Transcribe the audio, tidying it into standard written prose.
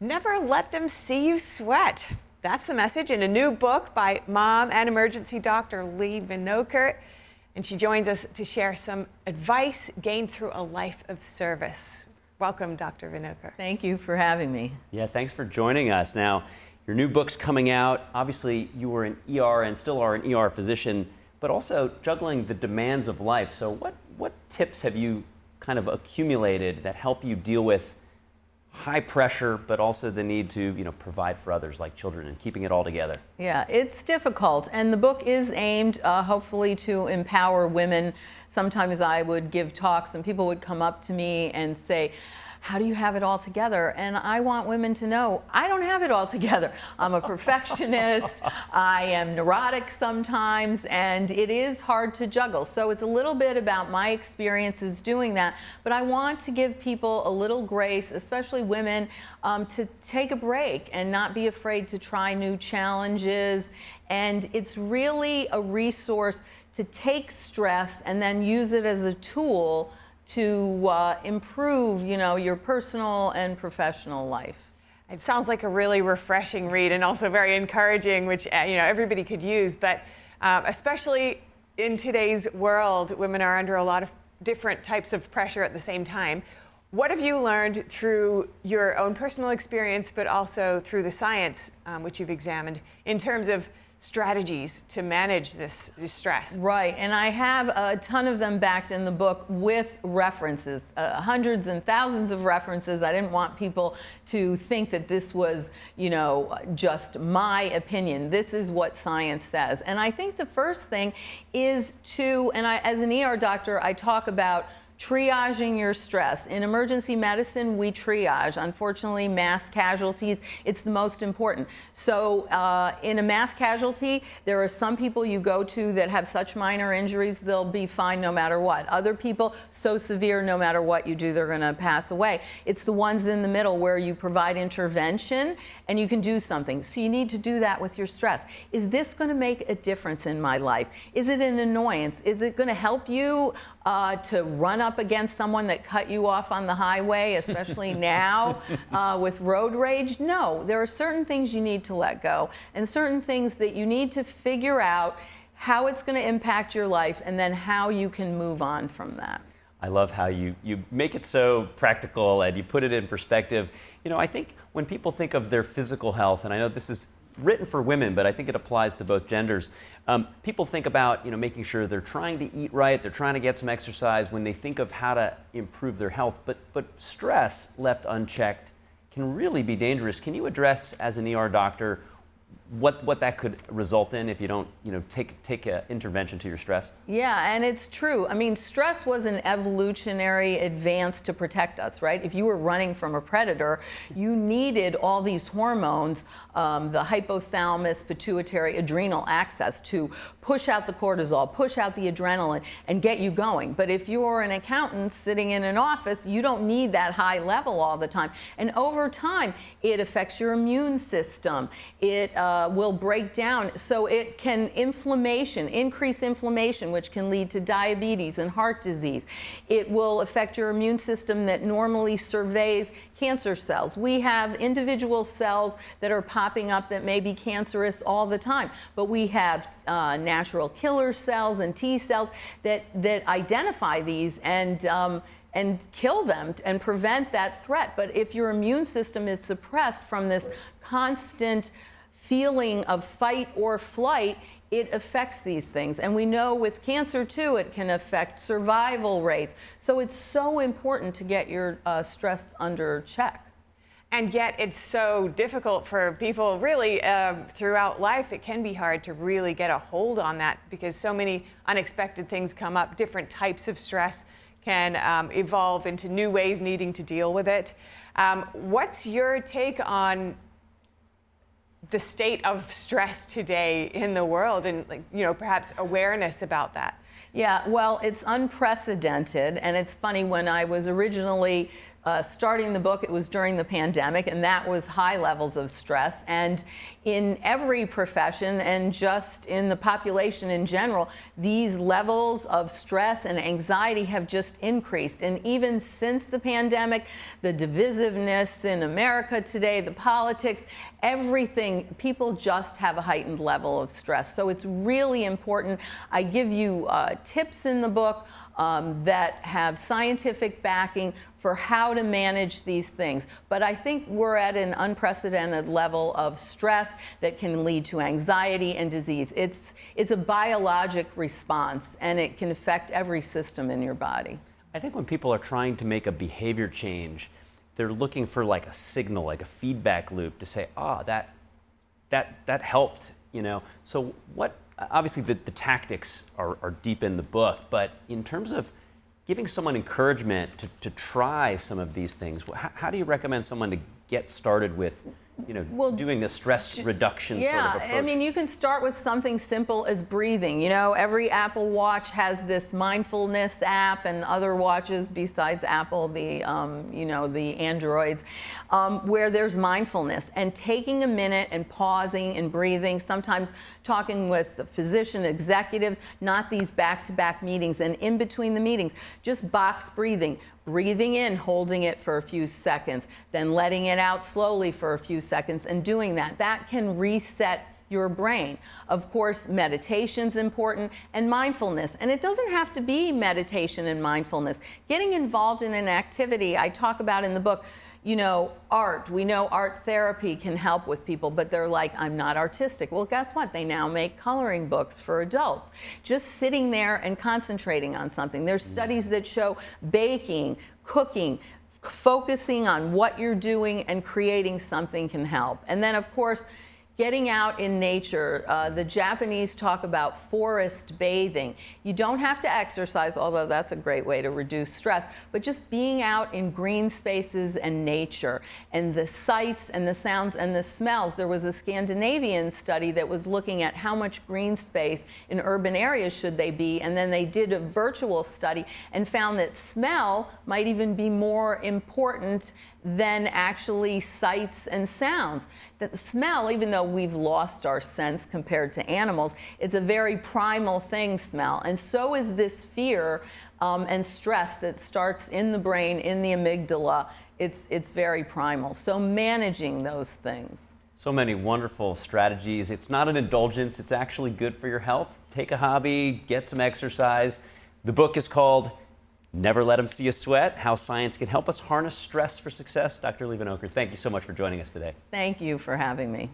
Never let them see you sweat. That's the message in a new book by mom and emergency doctor Leigh Vinocur. And she joins us to share some advice gained through a life of service. Welcome, Dr. Vinocur. Thank you for having me. Yeah, thanks for joining us. Now, your new book's coming out. Obviously, you were an ER and still are an ER physician, but also juggling the demands of life. So what tips have you kind of accumulated that help you deal with high pressure, but also the need to, provide for others like children and keeping it all together? Yeah, it's difficult. And the book is aimed, hopefully, to empower women. Sometimes I would give talks and people would come up to me and say, how do you have it all together? And I want women to know, I don't have it all together. I'm a perfectionist, I am neurotic sometimes, and it is hard to juggle. So it's a little bit about my experiences doing that, but I want to give people a little grace, especially women, to take a break and not be afraid to try new challenges. And it's really a resource to take stress and then use it as a tool to improve, your personal and professional life. It sounds like a really refreshing read and also very encouraging, which everybody could use. But especially in today's world, women are under a lot of different types of pressure at the same time. What have you learned through your own personal experience, but also through the science, which you've examined, in terms of strategies to manage this stress? Right, and I have a ton of them backed in the book with references, hundreds and thousands of references. I didn't want people to think that this was, just my opinion. This is what science says. And I think the first thing is as an ER doctor, I talk about triaging your stress. In emergency medicine, we triage. Unfortunately, mass casualties, it's the most important. So in a mass casualty, there are some people you go to that have such minor injuries, they'll be fine no matter what. Other people, so severe, no matter what you do, they're gonna pass away. It's the ones in the middle where you provide intervention and you can do something. So you need to do that with your stress. Is this gonna make a difference in my life? Is it an annoyance? Is it gonna help you to run up against someone that cut you off on the highway, especially now with road rage? No, there are certain things you need to let go and certain things that you need to figure out how it's going to impact your life and then how you can move on from that. I love how you make it so practical and you put it in perspective. I think when people think of their physical health, and I know this is written for women, but I think it applies to both genders. People think about making sure they're trying to eat right, they're trying to get some exercise when they think of how to improve their health. But stress left unchecked can really be dangerous. Can you address, as an ER doctor, what that could result in if you don't take an intervention to your stress? Yeah, and it's true. I mean, stress was an evolutionary advance to protect us, right? If you were running from a predator, you needed all these hormones, the hypothalamus, pituitary, adrenal axis to push out the cortisol, push out the adrenaline, and get you going. But if you're an accountant sitting in an office, you don't need that high level all the time. And over time, it affects your immune system. It will break down. So it can increase inflammation, which can lead to diabetes and heart disease. It will affect your immune system that normally surveys cancer cells. We have individual cells that are popping up that may be cancerous all the time, but we have natural killer cells and T cells that identify these and kill them and prevent that threat. But if your immune system is suppressed from this constant feeling of fight or flight, it affects these things. And we know with cancer too, it can affect survival rates. So it's so important to get your stress under check. And yet it's so difficult for people really throughout life. It can be hard to really get a hold on that because so many unexpected things come up. Different types of stress can evolve into new ways needing to deal with it. What's your take on the state of stress today in the world and perhaps awareness about that? Yeah, well, it's unprecedented, and it's funny, when I was originally starting the book, it was during the pandemic, and that was high levels of stress. And in every profession and just in the population in general, these levels of stress and anxiety have just increased. And even since the pandemic, the divisiveness in America today, the politics, everything, people just have a heightened level of stress. So it's really important. I give you tips in the book that have scientific backing for how to manage these things. But I think we're at an unprecedented level of stress that can lead to anxiety and disease. It's a biologic response, and it can affect every system in your body. I think when people are trying to make a behavior change, they're looking for like a signal, like a feedback loop to say, that helped, you know. So what, obviously the tactics are deep in the book, but in terms of giving someone encouragement to try some of these things, how do you recommend someone to get started with, you know, doing the stress reduction sort of approach? Yeah, I mean, you can start with something simple as breathing. You know, every Apple Watch has this mindfulness app, and other watches besides Apple, the the Androids, where there's mindfulness, and taking a minute and pausing and breathing, sometimes talking with physician executives, not these back-to-back meetings, and in between the meetings, just box breathing. Breathing in, holding it for a few seconds, then letting it out slowly for a few seconds, and doing that. That can reset your brain. Of course, meditation's important, and mindfulness. And it doesn't have to be meditation and mindfulness. Getting involved in an activity, I talk about in the book, you know, art. We know art therapy can help with people, but they're like, I'm not artistic. Well, guess what? They now make coloring books for adults. Just sitting there and concentrating on something. There's studies that show baking, cooking, focusing on what you're doing and creating something can help. And then, of course, getting out in nature. The Japanese talk about forest bathing. You don't have to exercise, although that's a great way to reduce stress, but just being out in green spaces and nature, and the sights and the sounds and the smells. There was a Scandinavian study that was looking at how much green space in urban areas should they be, and then they did a virtual study and found that smell might even be more important than actually sights and sounds. That the smell, even though we've lost our sense compared to animals, it's a very primal thing, smell. And so is this fear and stress that starts in the brain, in the amygdala. It's very primal. So managing those things. So many wonderful strategies. It's not an indulgence, it's actually good for your health. Take a hobby, get some exercise. The book is called Never Let Them See You Sweat, How Science Can Help Us Harness Stress for Success. Dr. Leigh Vinocur, thank you so much for joining us today. Thank you for having me.